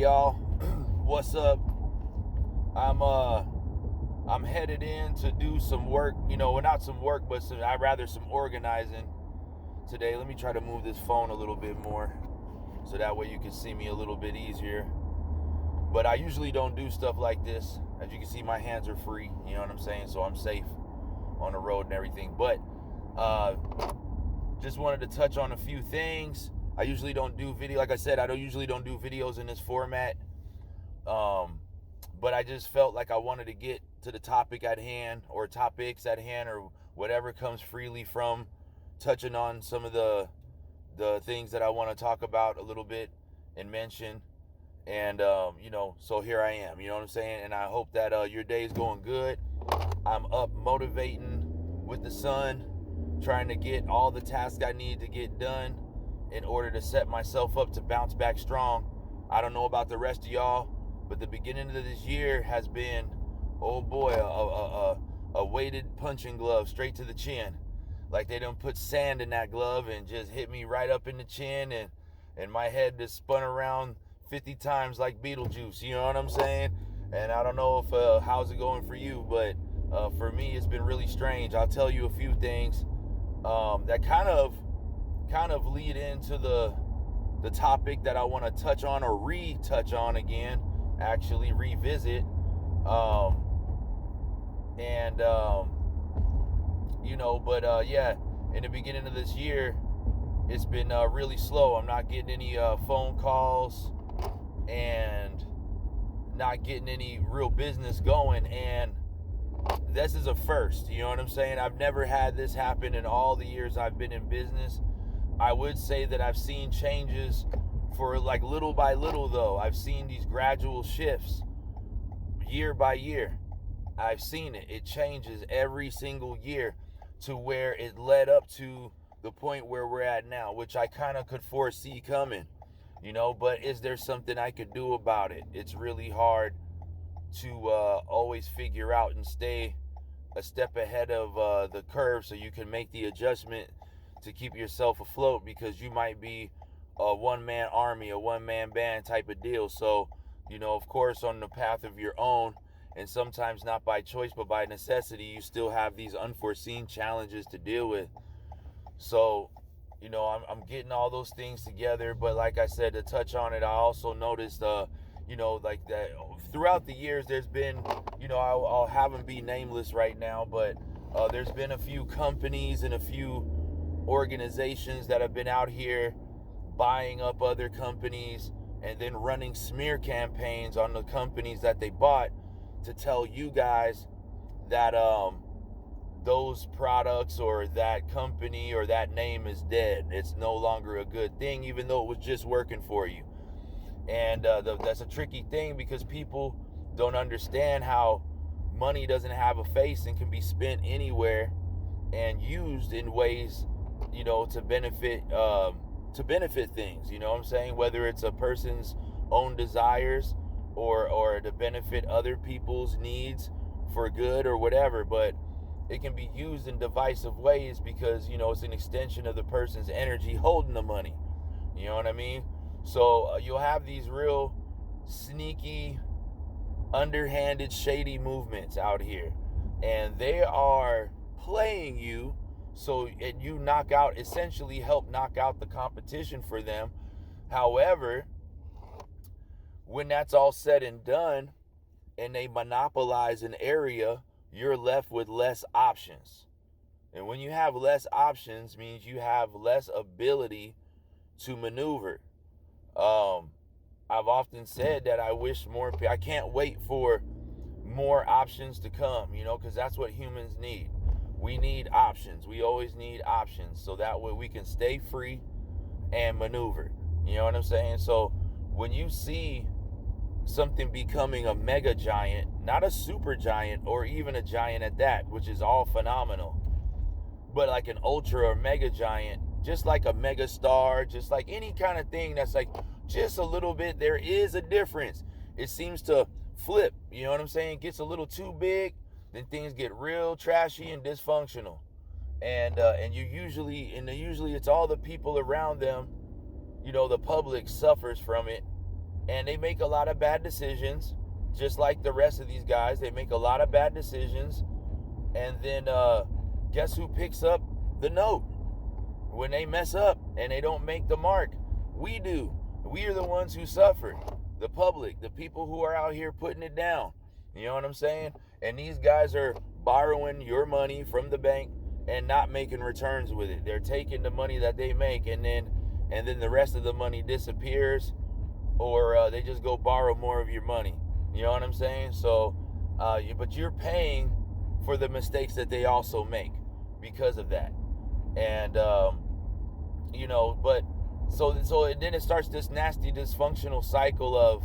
y'all. What's up? I'm headed in to do some work, well, not some work, but I'd rather some organizing today. Let me try to move this phone a little bit more so that way you can see me a little bit easier. But I usually don't do stuff like this. As you can see, my hands are free, you know what I'm saying? So I'm safe on the road and everything. But just wanted to touch on a few things. I usually don't do video. Like I said, I usually don't do videos in this format. But I just felt like I wanted to get to the topic at hand, or topics at hand, or whatever comes freely from touching on some of the things that I want to talk about a little bit and mention. And so here I am, you know what I'm saying? And I hope that your day is going good. I'm up motivating with the sun, trying to get all the tasks I need to get done in order to set myself up to bounce back strong. I don't know about the rest of y'all, but the beginning of this year has been, oh boy, a weighted punching glove straight to the chin. Like they done put sand in that glove and just hit me right up in the chin, and my head just spun around 50 times like Beetlejuice, you know what I'm saying? And I don't know if how's it going for you, but for me it's been really strange. I'll tell you a few things that kind of lead into the topic that I want to touch on, or retouch on again, actually revisit. Yeah, in the beginning of this year, it's been really slow. I'm not getting any phone calls and not getting any real business going. And this is a first, you know what I'm saying? I've never had this happen in all the years I've been in business. I would say that I've seen changes for like little by little, though. I've seen these gradual shifts year by year. I've seen it. It changes every single year to where it led up to the point where we're at now, which I kind of could foresee coming, but is there something I could do about it? It's really hard to always figure out and stay a step ahead of the curve so you can make the adjustment to keep yourself afloat, because you might be a one-man army, a one-man band type of deal. So, of course, on the path of your own, and sometimes not by choice but by necessity, you still have these unforeseen challenges to deal with. So, I'm getting all those things together. But like I said, to touch on it, I also noticed, like that throughout the years, there's been, I'll have them be nameless right now, but there's been a few companies and a few organizations that have been out here buying up other companies and then running smear campaigns on the companies that they bought to tell you guys that those products or that company or that name is dead. It's no longer a good thing, even though it was just working for you. And that's a tricky thing, because people don't understand how money doesn't have a face and can be spent anywhere and used in ways, to benefit things, you know what I'm saying? Whether it's a person's own desires or to benefit other people's needs for good or whatever. But it can be used in divisive ways because, it's an extension of the person's energy holding the money. You know what I mean? So you'll have these real sneaky, underhanded, shady movements out here. And they are playing you so you essentially help knock out the competition for them. However, when that's all said and done and they monopolize an area, you're left with less options. And when you have less options, means you have less ability to maneuver. I've often said that I can't wait for more options to come, because that's what humans need. We need options. We always need options, so that way we can stay free and maneuver. You know what I'm saying? So when you see something becoming a mega giant, not a super giant or even a giant at that, which is all phenomenal, but like an ultra or mega giant, just like a mega star, just like any kind of thing that's like just a little bit, there is a difference. It seems to flip, you know what I'm saying? It gets a little too big, then things get real trashy and dysfunctional. And usually it's all the people around them, the public suffers from it, and they make a lot of bad decisions, just like the rest of these guys. They make a lot of bad decisions, and then guess who picks up the note when they mess up and they don't make the mark? We do. We are the ones who suffer. The public, the people who are out here putting it down. You know what I'm saying? And these guys are borrowing your money from the bank and not making returns with it. They're taking the money that they make, and then the rest of the money disappears, or they just go borrow more of your money. You know what I'm saying? So, but you're paying for the mistakes that they also make because of that. And but so then it starts this nasty dysfunctional cycle of,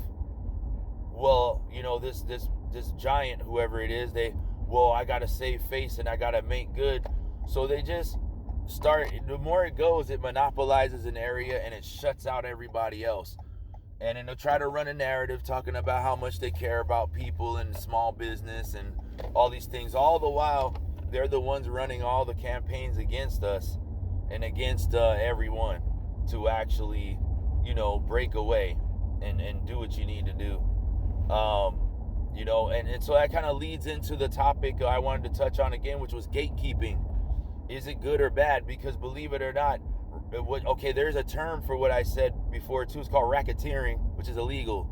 well, this giant, whoever it is, I gotta save face and I gotta make good. So they just start, the more it goes, it monopolizes an area and it shuts out everybody else. And then they'll try to run a narrative talking about how much they care about people and small business and all these things. All the while, they're the ones running all the campaigns against us and against everyone to actually, break away and do what you need to do. And so that kind of leads into the topic I wanted to touch on again, which was gatekeeping. Is it good or bad? Because believe it or not, there's a term for what I said before too. It's called racketeering, which is illegal.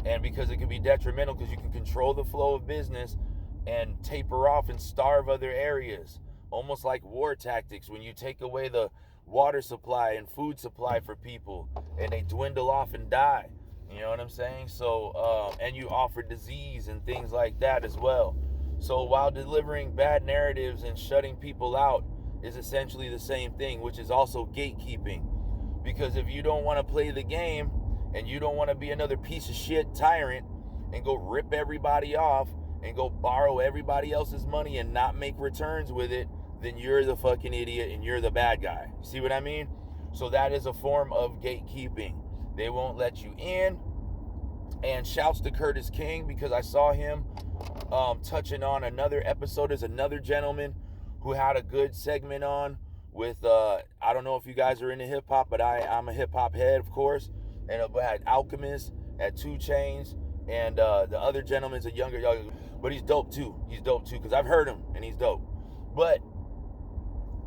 And because it can be detrimental, because you can control the flow of business and taper off and starve other areas. Almost like war tactics, when you take away the water supply and food supply for people and they dwindle off and die. You know what I'm saying? So, and you offer disease and things like that as well. So while delivering bad narratives and shutting people out is essentially the same thing, which is also gatekeeping. Because if you don't want to play the game and you don't want to be another piece of shit tyrant and go rip everybody off and go borrow everybody else's money and not make returns with it, then you're the fucking idiot and you're the bad guy. See what I mean? So that is a form of gatekeeping. They won't let you in. And shouts to Curtis King, because I saw him touching on another episode. There's another gentleman who had a good segment on with, I don't know if you guys are into hip hop, but I'm a hip hop head, of course. And had Alchemist, had 2 Chainz, and the other gentleman's a younger, but he's dope too. Because I've heard him and he's dope. But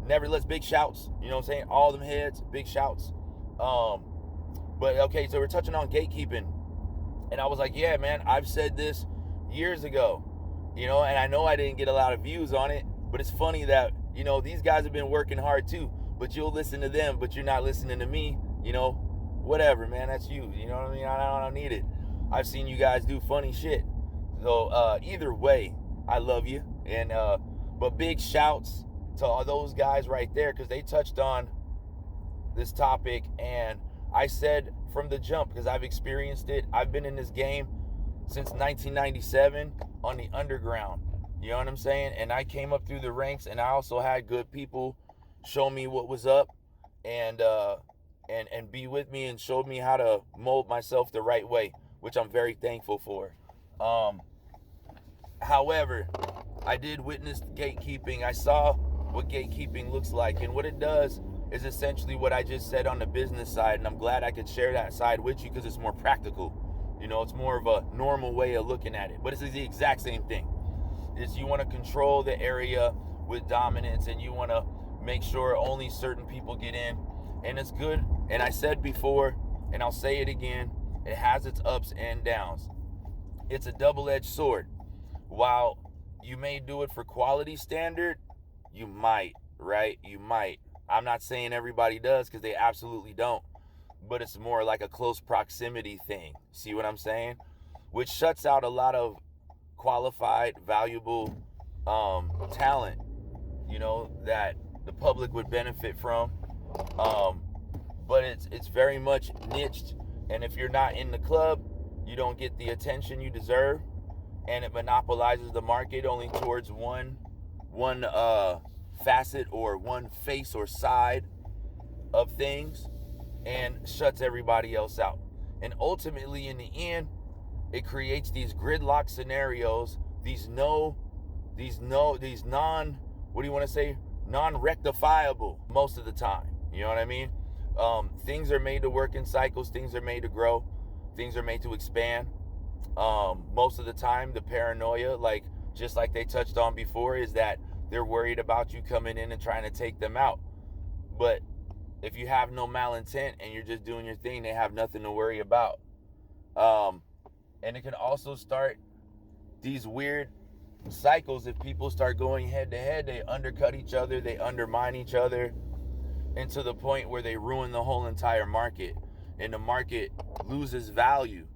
nevertheless, big shouts. You know what I'm saying? All them heads, big shouts. But okay, so we're touching on gatekeeping. And I was like, yeah, man, I've said this years ago, and I know I didn't get a lot of views on it, but it's funny that, these guys have been working hard too, but you'll listen to them, but you're not listening to me, whatever, man, that's you, you know what I mean? I don't need it. I've seen you guys do funny shit. So, either way, I love you. And, but big shouts to all those guys right there, because they touched on this topic, and I said from the jump, because I've experienced it, I've been in this game since 1997 on the underground. You know what I'm saying? And I came up through the ranks, and I also had good people show me what was up and be with me and showed me how to mold myself the right way, which I'm very thankful for. However, I did witness gatekeeping. I saw what gatekeeping looks like, and what it does is essentially what I just said on the business side, and I'm glad I could share that side with you because it's more practical. It's more of a normal way of looking at it, but it's the exact same thing. Is you want to control the area with dominance, and you want to make sure only certain people get in, and it's good. And I said before, and I'll say it again, it has its ups and downs. It's a double-edged sword. While you may do it for quality standard, you might, right? You might. I'm not saying everybody does, because they absolutely don't. But it's more like a close proximity thing. See what I'm saying? Which shuts out a lot of qualified, valuable talent, that the public would benefit from. But it's very much niched. And if you're not in the club, you don't get the attention you deserve. And it monopolizes the market only towards one facet or one face or side of things, and shuts everybody else out. And ultimately, in the end, it creates these gridlock scenarios, these non-rectifiable most of the time. You know what I mean? Things are made to work in cycles. Things are made to grow. things are made to expand. Most of the time, the paranoia, like just like they touched on before, is that they're worried about you coming in and trying to take them out. But if you have no malintent and you're just doing your thing, they have nothing to worry about. Um, and it can also start these weird cycles if people start going head to head. They undercut each other, they undermine each other, and to the point where they ruin the whole entire market. And the market loses value,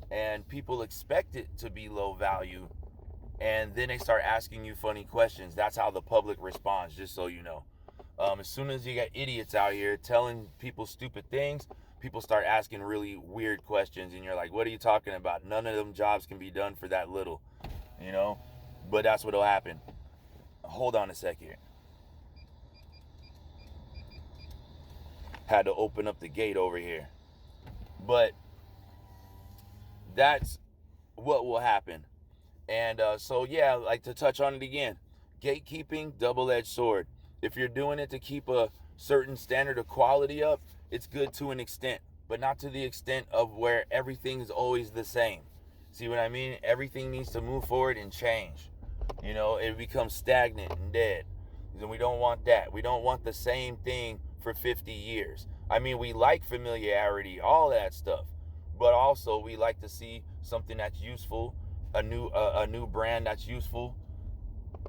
and people expect it to be low value, and then they start asking you funny questions. That's how the public responds, just so you know. As soon as you got idiots out here telling people stupid things, people start asking really weird questions, and you're like, what are you talking about? None of them jobs can be done for that little, you know? But that's what'll happen. Hold on a sec here. Had to open up the gate over here. But that's what will happen. And so, yeah, like to touch on it again, gatekeeping, double-edged sword. If you're doing it to keep a certain standard of quality up, it's good to an extent, but not to the extent of where everything is always the same. See what I mean? Everything needs to move forward and change. You know, it becomes stagnant and dead. And we don't want that. We don't want the same thing for 50 years. I mean, we like familiarity, all that stuff, but also we like to see something that's useful, a new brand that's useful,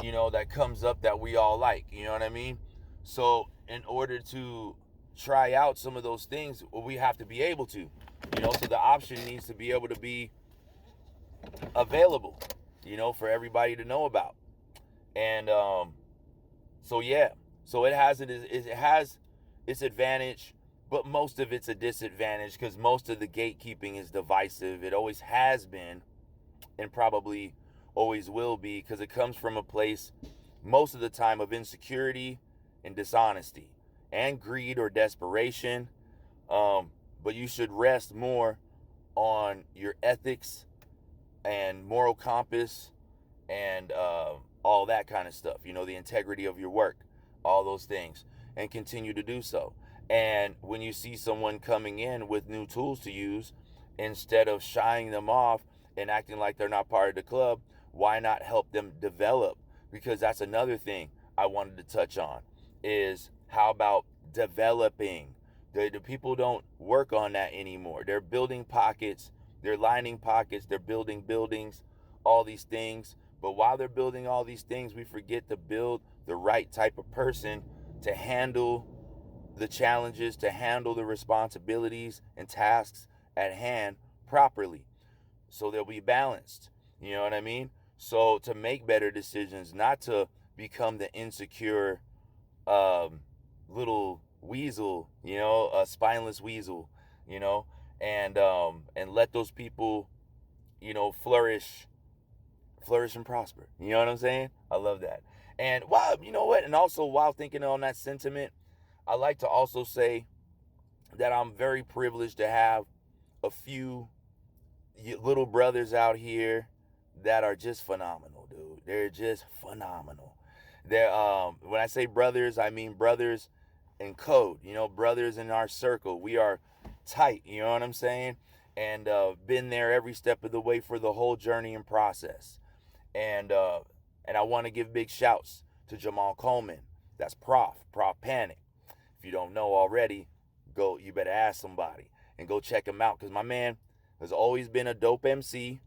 you know, that comes up that we all like. You know what I mean? So in order to try out some of those things, well, we have to be able to, you know, so the option needs to be able to be available, you know, for everybody to know about. And so yeah, so it has its advantage, but most of it's a disadvantage because most of the gatekeeping is divisive. It always has been, and probably always will be, because it comes from a place most of the time of insecurity and dishonesty and greed or desperation. But you should rest more on your ethics and moral compass and all that kind of stuff, you know, the integrity of your work, all those things, and continue to do so. And when you see someone coming in with new tools to use, instead of shying them off and acting like they're not part of the club, why not help them develop? Because that's another thing I wanted to touch on, is how about developing? The people don't work on that anymore. They're building pockets, they're lining pockets, they're building buildings, all these things. But while they're building all these things, we forget to build the right type of person to handle the challenges, to handle the responsibilities and tasks at hand properly, so they'll be balanced. You know what I mean? So to make better decisions, not to become the insecure little weasel, you know, a spineless weasel, you know, and let those people, you know, flourish and prosper. You know what I'm saying? I love that. And while, you know what, and also while thinking on that sentiment, I like to also say that I'm very privileged to have a few little brothers out here that are just phenomenal, dude. They're just phenomenal. They're when I say brothers, I mean brothers in code, you know, brothers in our circle. We are tight, you know what I'm saying? And been there every step of the way for the whole journey and process. And I want to give big shouts to Jamal Coleman. That's Prof Panic. If you don't know already, you better ask somebody and go check him out, because my man has always been a dope MC,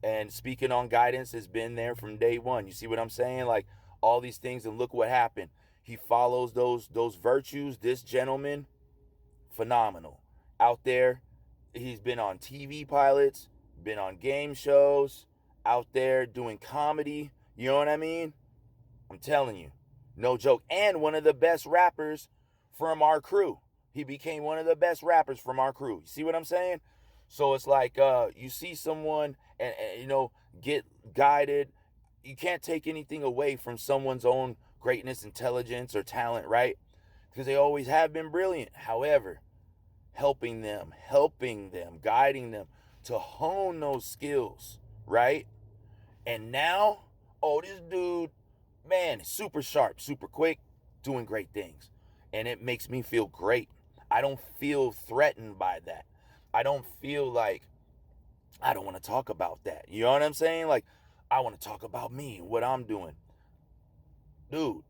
and speaking on guidance has been there from day one. You see what I'm saying? Like all these things, and look what happened. He follows those virtues. This gentleman, phenomenal. Out there, he's been on TV pilots, been on game shows, out there doing comedy. You know what I mean? I'm telling you, no joke. And one of the best rappers from our crew. He became one of the best rappers from our crew. You see what I'm saying? So it's like you see someone and you know, get guided. You can't take anything away from someone's own greatness, intelligence, or talent, right? Because they always have been brilliant. However, helping them, guiding them to hone those skills, right? And now, oh, this dude, man, super sharp, super quick, doing great things. And it makes me feel great. I don't feel threatened by that. I don't feel like I don't want to talk about that. You know what I'm saying? Like, I want to talk about me, what I'm doing. Dude,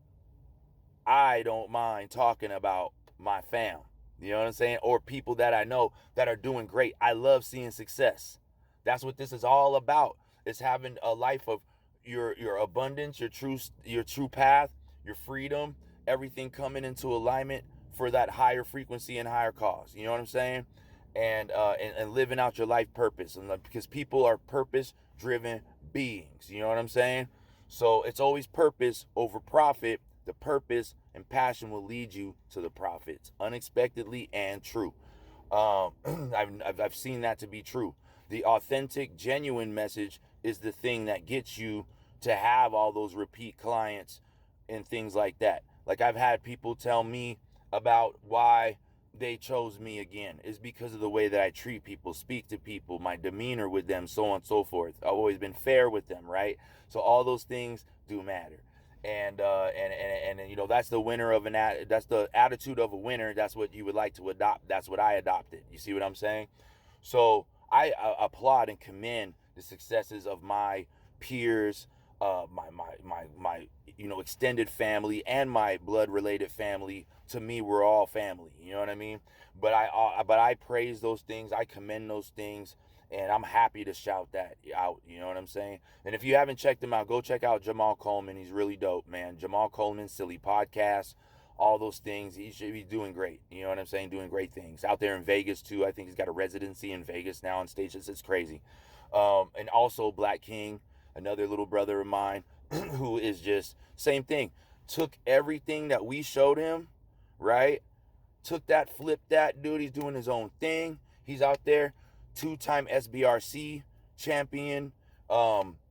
I don't mind talking about my fam. You know what I'm saying? Or people that I know that are doing great. I love seeing success. That's what this is all about. It's having a life of your abundance, your true path, your freedom, everything coming into alignment for that higher frequency and higher cause. You know what I'm saying? And living out your life purpose. And because people are purpose driven beings. You know what I'm saying? So it's always purpose over profit. The purpose and passion will lead you to the profits, unexpectedly and true. I've seen that to be true. The authentic, genuine message is the thing that gets you to have all those repeat clients and things like that. Like, I've had people tell me about why they chose me again is because of the way that I treat people, speak to people, my demeanor with them, so on and so forth. I've always been fair with them, right? So all those things do matter. And you know, that's the winner of that's the attitude of a winner. That's what you would like to adopt. That's what I adopted. You see what I'm saying? So I applaud and commend the successes of my peers, my extended family and my blood related family. To me, we're all family. You know what I mean? But I praise those things. I commend those things. And I'm happy to shout that out. You know what I'm saying? And if you haven't checked him out, go check out Jamal Coleman. He's really dope, man. Jamal Coleman, Silly Podcast, all those things. He should be doing great. You know what I'm saying? Doing great things. Out there in Vegas, too. I think he's got a residency in Vegas now on stages. It's crazy. And also Black King, another little brother of mine, who is just same thing. Took everything that we showed him, right? Took that, flipped that, dude. He's doing his own thing. He's out there, two-time SBRC champion.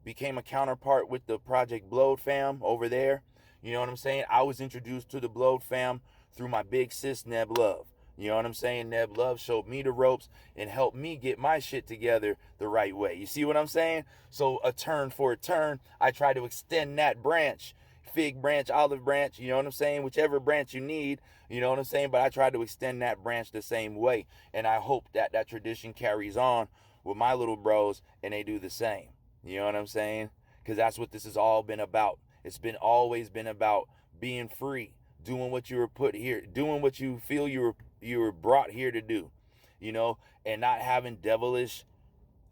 Became a counterpart with the Project Blowed fam over there. You know what I'm saying? I was introduced to the Blowed fam through my big sis Neb Love. You know what I'm saying? Neb Love showed me the ropes and helped me get my shit together the right way. You see what I'm saying? So a turn for a turn, I try to extend that branch. Fig branch, olive branch, you know what I'm saying? Whichever branch you need, you know what I'm saying? But I try to extend that branch the same way. And I hope that that tradition carries on with my little bros and they do the same. You know what I'm saying? Because that's what this has all been about. It's been always been about being free, doing what you were put here, doing what you feel you were brought here to do, and not having devilish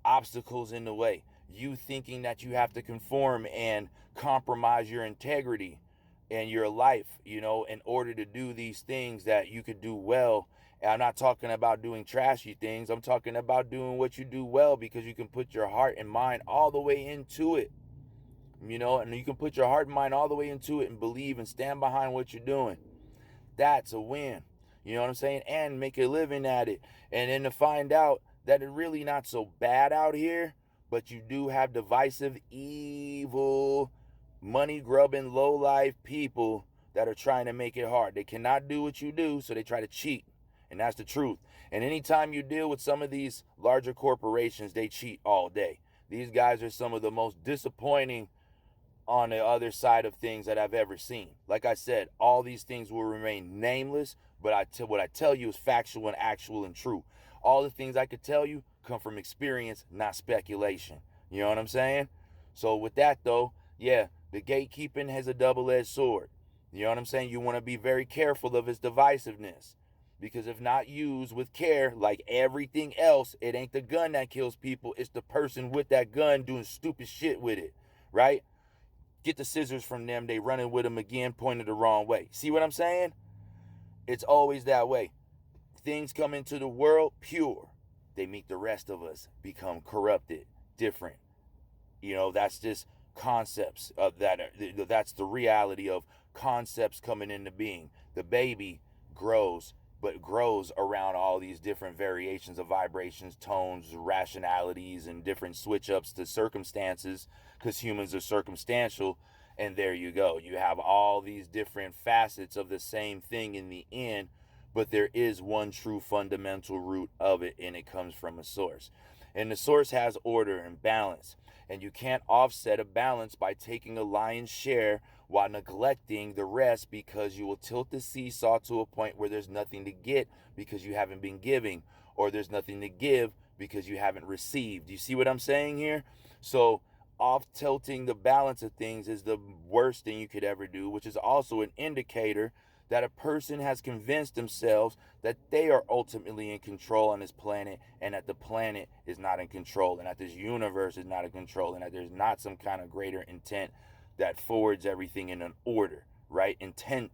obstacles in the way. You thinking that you have to conform and compromise your integrity and your life, in order to do these things that you could do well. And I'm not talking about doing trashy things. I'm talking about doing what you do well because you can put your heart and mind all the way into it, and you can put your heart and mind all the way into it and believe and stand behind what you're doing. That's a win. You know what I'm saying? And make a living at it. And then to find out that it's really not so bad out here, but you do have divisive, evil, money grubbing, low life people that are trying to make it hard. They cannot do what you do, so they try to cheat. And that's the truth. And anytime you deal with some of these larger corporations, they cheat all day. These guys are some of the most disappointing on the other side of things that I've ever seen. Like I said, all these things will remain nameless, but what I tell you is factual and actual and true. All the things I could tell you come from experience, not speculation. You know what I'm saying? So with that though, yeah, the gatekeeping has a double-edged sword. You know what I'm saying? You want to be very careful of its divisiveness. Because if not used with care, like everything else, it ain't the gun that kills people. It's the person with that gun doing stupid shit with it, right? Get the scissors from them. They running with them again, pointed the wrong way. See what I'm saying? It's always that way. Things come into the world pure. They meet the rest of us, become corrupted, different. That's just concepts of that. That's the reality of concepts coming into being. The baby grows, but grows around all these different variations of vibrations, tones, rationalities, and different switch ups to circumstances, because humans are circumstantial. And there you go. You have all these different facets of the same thing in the end, but there is one true fundamental root of it, and it comes from a source. And the source has order and balance. And you can't offset a balance by taking a lion's share while neglecting the rest, because you will tilt the seesaw to a point where there's nothing to get because you haven't been giving, or there's nothing to give because you haven't received. You see what I'm saying here? So off tilting the balance of things is the worst thing you could ever do, which is also an indicator that a person has convinced themselves that they are ultimately in control on this planet, and that the planet is not in control, and that this universe is not in control, and that there's not some kind of greater intent that forwards everything in an order, right? Intent.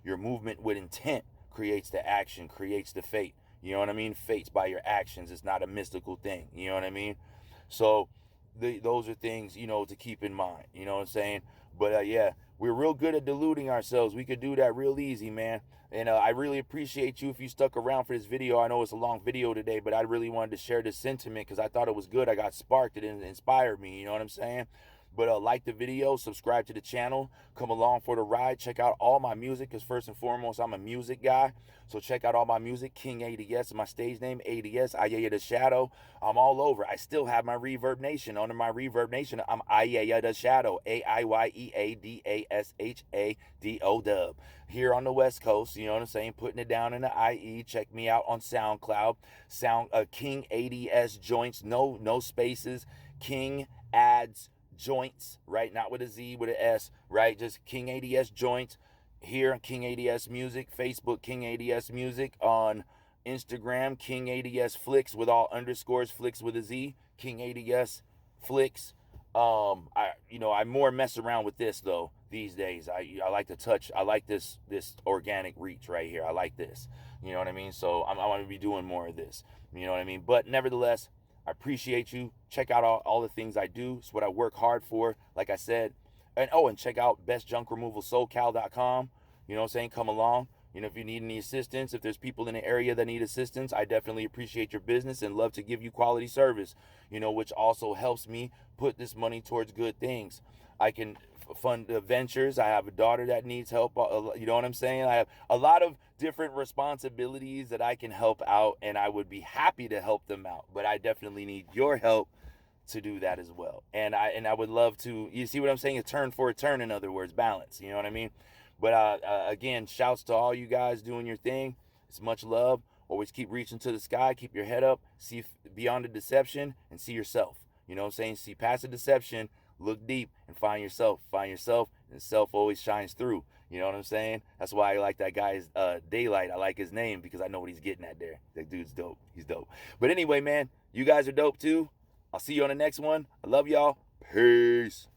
Your movement with intent creates the action, creates the fate. You know what I mean? Fate's by your actions. It's not a mystical thing. You know what I mean? So those are things, to keep in mind. You know what I'm saying? But yeah, we're real good at deluding ourselves. We could do that real easy, man. And I really appreciate you if you stuck around for this video. I know it's a long video today, but I really wanted to share this sentiment because I thought it was good. I got sparked. It inspired me. You know what I'm saying? But like the video, subscribe to the channel, come along for the ride, check out all my music, because first and foremost, I'm a music guy. So check out all my music. King A.D.S is my stage name. A.D.S, Ayaya the Shadow. I'm all over. I still have my Reverb Nation. Under my Reverb Nation, I'm Ayaya the Shadow. AIYEADASHADO. Here on the West Coast, you know what I'm saying? Putting it down in the IE. Check me out on SoundCloud. King A.D.S joints. No spaces. King adds joints, right? Not with a Z, with an S, right? Just King A.D.S joints. Here, King A.D.S Music. Facebook, King A.D.S Music. On Instagram, King A.D.S Flicks with all underscores, Flicks with a Z. King A.D.S Flicks. I more mess around with this though these days. I like to touch. I like this organic reach right here. I like this. You know what I mean? So I want to be doing more of this. You know what I mean? But nevertheless, I appreciate you. Check out all the things I do. It's what I work hard for, like I said. And check out bestjunkremovalsocal.com. You know what I'm saying? Come along. If you need any assistance, if there's people in the area that need assistance, I definitely appreciate your business and love to give you quality service, which also helps me put this money towards good things. I can fund ventures. I have a daughter that needs help. You know what I'm saying? I have a lot of different responsibilities that I can help out, and I would be happy to help them out. But I definitely need your help to do that as well. And I would love to, you see what I'm saying? A turn for a turn, in other words, balance. You know what I mean? But again, shouts to all you guys doing your thing. It's much love. Always keep reaching to the sky. Keep your head up. See beyond the deception and see yourself. You know what I'm saying? See past the deception. Look deep and find yourself. Find yourself, and self always shines through. You know what I'm saying? That's why I like that guy's Daylight. I like his name because I know what he's getting at there. That dude's dope. He's dope. But anyway, man, you guys are dope too. I'll see you on the next one. I love y'all. Peace.